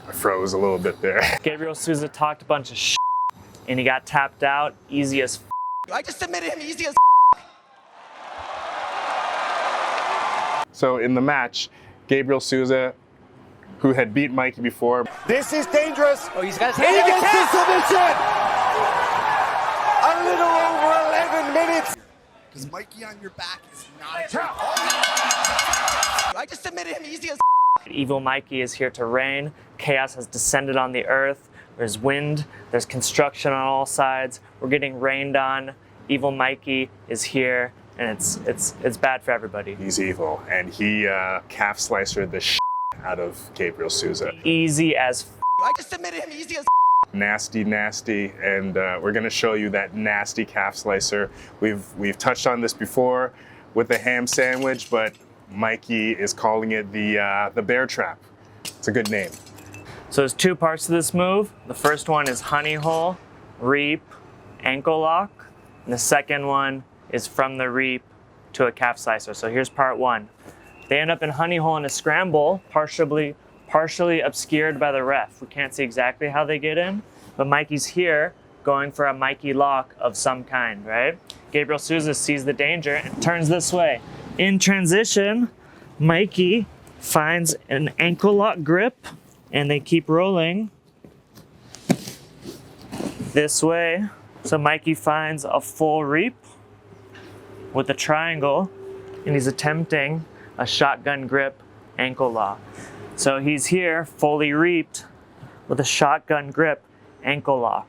I froze a little bit there. Gabriel Sousa talked a bunch of shit, and he got tapped out easy as I just submitted him easy as So in the match, Gabriel Sousa, who had beat Mikey before. This is dangerous. Oh, he's got his He hand. gets the submission. A little over 11 minutes. Because Mikey on your back is not a joke. I just submitted him easy as Evil Mikey is here to reign. Chaos has descended on the earth. There's wind, there's construction on all sides. We're getting rained on. Evil Mikey is here, and it's bad for everybody. He's evil, and he calf slicered the shit out of Gabriel Sousa. Easy as I just submitted him easy as Nasty, nasty, and we're gonna show you that nasty calf slicer. We've touched on this before with the ham sandwich, but Mikey is calling it the bear trap. It's a good name. So there's two parts to this move. The first one is honey hole, reap, ankle lock. And the second one is from the reap to a calf slicer. So here's part one. They end up in honey hole in a scramble, partially obscured by the ref. We can't see exactly how they get in, but Mikey's here going for a Mikey lock of some kind, right? Gabriel Sousa sees the danger and turns this way. In transition, Mikey finds an ankle lock grip, and they keep rolling this way. So Mikey finds a full reap with a triangle, and he's attempting a shotgun grip ankle lock. So he's here fully reaped with a shotgun grip ankle lock.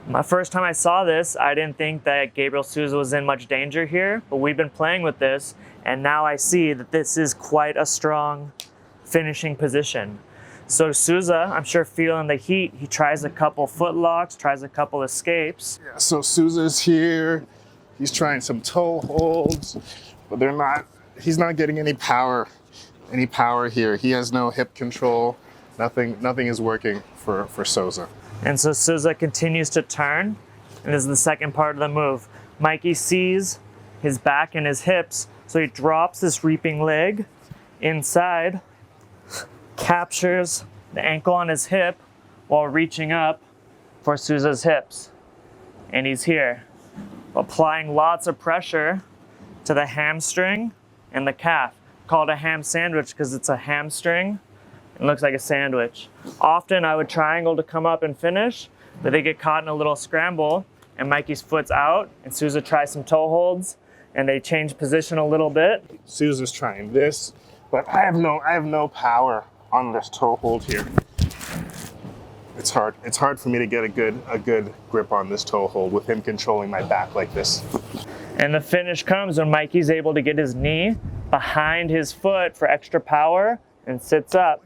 My first time I saw this, I didn't think that Gabriel Sousa was in much danger here, but we've been playing with this, and now I see that this is quite a strong finishing position. So Sousa, I'm sure feeling the heat, he tries a couple foot locks, tries a couple escapes. Yeah, so Sousa's here. He's trying some toe holds, but he's not getting any power here. He has no hip control. Nothing is working for Sousa. And so Sousa continues to turn, and this is the second part of the move. Mikey sees his back and his hips, so he drops this reaping leg inside, captures the ankle on his hip while reaching up for Sousa's hips. And he's here, applying lots of pressure to the hamstring and the calf. Called a ham sandwich because it's a hamstring. It looks like a sandwich. Often I would triangle to come up and finish, but they get caught in a little scramble, and Mikey's foot's out, and Sousa tries some toe holds, and they change position a little bit. Sousa's trying this, but I have no power on this toe hold here. It's hard. It's hard for me to get a good grip on this toe hold with him controlling my back like this. And the finish comes when Mikey's able to get his knee behind his foot for extra power and sits up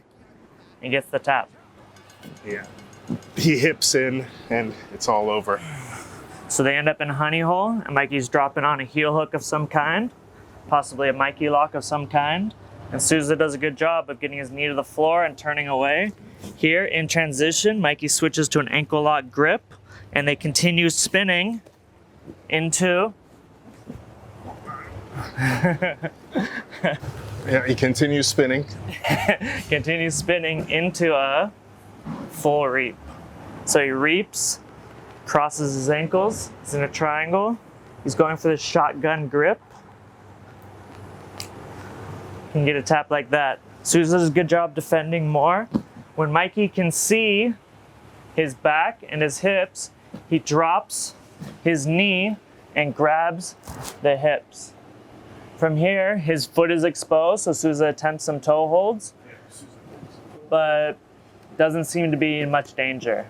and gets the tap. Yeah. He hips in and it's all over. So they end up in honey hole, and Mikey's dropping on a heel hook of some kind, possibly a Mikey lock of some kind. And Sousa does a good job of getting his knee to the floor and turning away. Here in transition, Mikey switches to an ankle lock grip, and they continue spinning into Yeah, he continues spinning. into a full reap. So he reaps, crosses his ankles, he's in a triangle. He's going for the shotgun grip. Can get a tap like that. Sousa does a good job defending more. When Mikey can see his back and his hips, he drops his knee and grabs the hips. From here, his foot is exposed, so Sousa attempts some toe holds, but doesn't seem to be in much danger.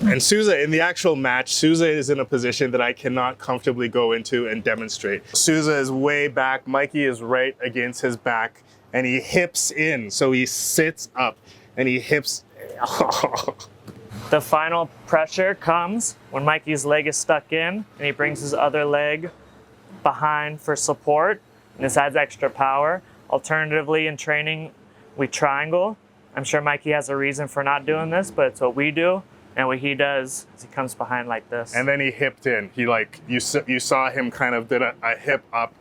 And Sousa, in the actual match, Sousa is in a position that I cannot comfortably go into and demonstrate. Sousa is way back, Mikey is right against his back, and he hips in, so he sits up, and he hips. The final pressure comes when Mikey's leg is stuck in, and he brings his other leg behind for support, and this adds extra power. Alternatively, in training, we triangle. I'm sure Mikey has a reason for not doing this, but it's what we do. And what he does is he comes behind like this. And then he hipped in. He you saw him kind of did a hip up,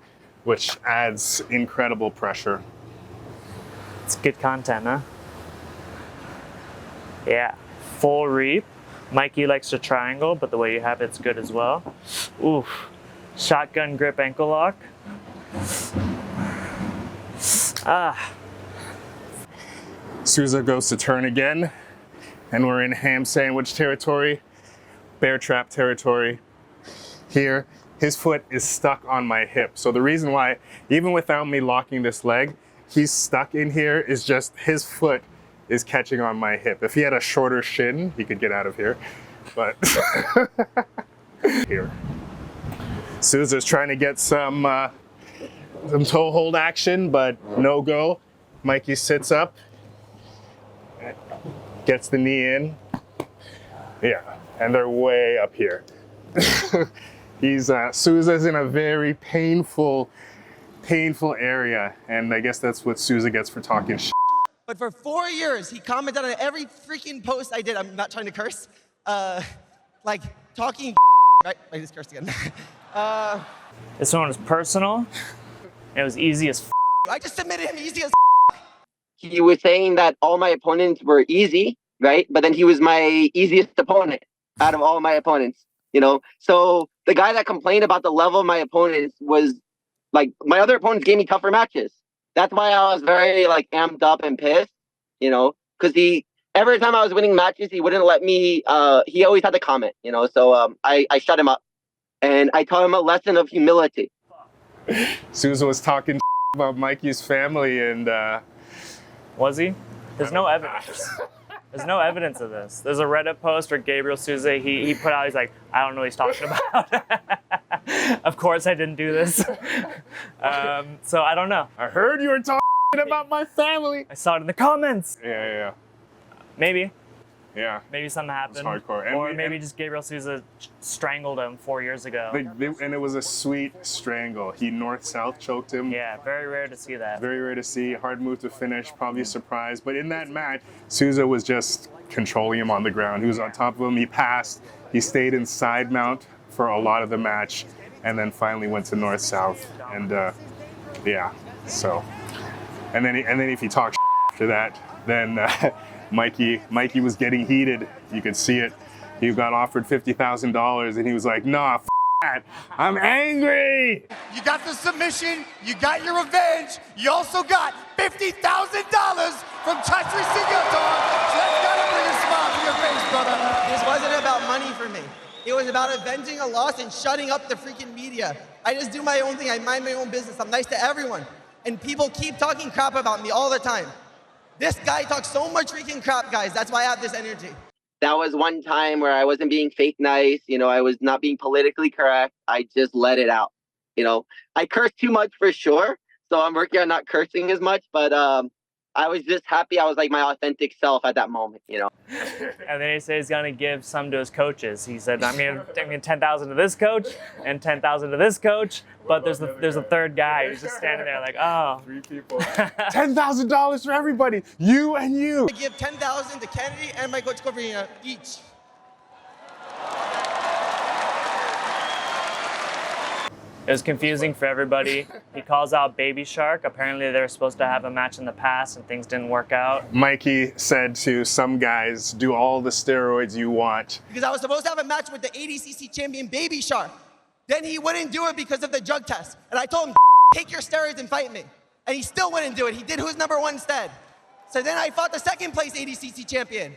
which adds incredible pressure. It's good content, huh? Yeah, full reap. Mikey likes to triangle, but the way you have it's good as well. Oof. Shotgun grip ankle lock. Sousa goes to turn again, and we're in ham sandwich territory, bear trap territory. Here, his foot is stuck on my hip. So the reason why, even without me locking this leg, he's stuck in here is just his foot is catching on my hip. If he had a shorter shin, he could get out of here. But here. Sousa's trying to get some toe hold action, but no go. Mikey sits up, gets the knee in. Yeah, and they're way up here. Sousa's in a very painful area, and I guess that's what Sousa gets for talking shit. But for 4 years, he commented on every freaking post I did. I'm not trying to curse. Like, talking right? I just cursed again. This one was personal. It was easy as I just submitted him easy as He was saying that all my opponents were easy, right? But then he was my easiest opponent out of all my opponents, you know? So the guy that complained about the level of my opponents was like, my other opponents gave me tougher matches. That's why I was very like amped up and pissed, you know, because every time I was winning matches, he wouldn't let me, he always had to comment, you know? So I shut him up and I taught him a lesson of humility. Sousa was talking about Mikey's family, and Was he? There's no evidence. There's no evidence of this. There's a Reddit post where Gabriel Sousa, he put out, he's like, I don't know what he's talking about. Of course I didn't do this. So I don't know. I heard you were talking about my family. I saw it in the comments. Yeah. Maybe Yeah. something happened. hardcore. Or maybe just Gabriel Sousa strangled him 4 years ago. And it was a sweet strangle. He north-south choked him. Yeah, very rare to see that. Very rare to see. Hard move to finish. Probably a surprise. But in that match, Sousa was just controlling him on the ground. He was on top of him. He passed. He stayed in side mount for a lot of the match, and then finally went to north-south. And yeah, so. And then if he talks after that, then Mikey was getting heated. You could see it. He got offered $50,000, and he was like, "Nah, that. I'm angry." You got the submission, you got your revenge, you also got $50,000 from Tahric. So that's gotta bring a smile to your face, brother. This wasn't about money for me. It was about avenging a loss and shutting up the freaking media. I just do my own thing. I mind my own business. I'm nice to everyone. And people keep talking crap about me all the time. This guy talks so much freaking crap, guys. That's why I have this energy. That was one time where I wasn't being fake nice. You know, I was not being politically correct. I just let it out. You know, I cursed too much for sure. So I'm working on not cursing as much, but I was just happy I was like my authentic self at that moment, you know. And then he said he's gonna give some to his coaches. He said, I'm gonna 10,000 to this coach and 10,000 to this coach, but there's a third guy who's just standing there like, oh. 3 people. $10,000 for everybody. You and you. I give 10,000 to Kennedy and my coach Coverina each. It was confusing for everybody. He calls out Baby Shark. Apparently they were supposed to have a match in the past and things didn't work out. Mikey said to some guys, do all the steroids you want. Because I was supposed to have a match with the ADCC champion Baby Shark. Then he wouldn't do it because of the drug test. And I told him, take your steroids and fight me. And he still wouldn't do it. He did who's number one instead. So then I fought the second place ADCC champion.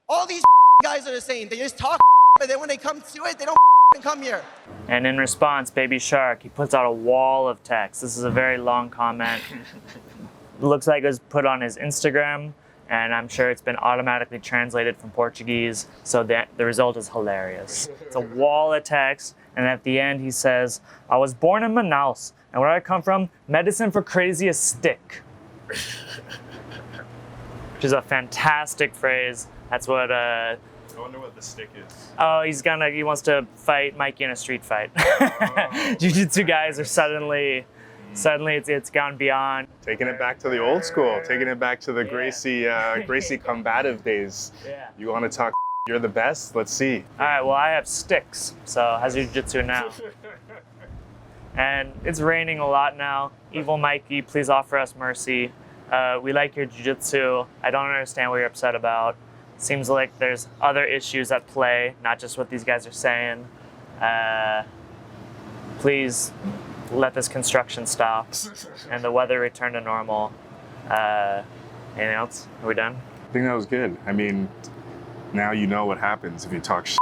All these guys are the same. They just talk, but then when they come to it, they don't come here. And in response, Baby Shark, he puts out a wall of text. This is a very long comment. It looks like it was put on his Instagram, and I'm sure it's been automatically translated from Portuguese, so the result is hilarious. It's a wall of text, and at the end he says, I was born in Manaus, and where I come from, medicine for crazy is stick. Which is a fantastic phrase. That's what I wonder what the stick is. Oh, he wants to fight Mikey in a street fight. Jiu-jitsu guys are suddenly it's gone beyond. Taking it back to the old school, taking it back to the Gracie combative days. Yeah. You want to talk, you're the best? Let's see. All right, well, I have sticks, so how's your jiu-jitsu now? And it's raining a lot now. Evil Mikey, please offer us mercy. We like your jiu-jitsu. I don't understand what you're upset about. Seems like there's other issues at play, not just what these guys are saying. Please let this construction stop and the weather return to normal. Anything else? Are we done? I think that was good. I mean, now you know what happens if you talk shit.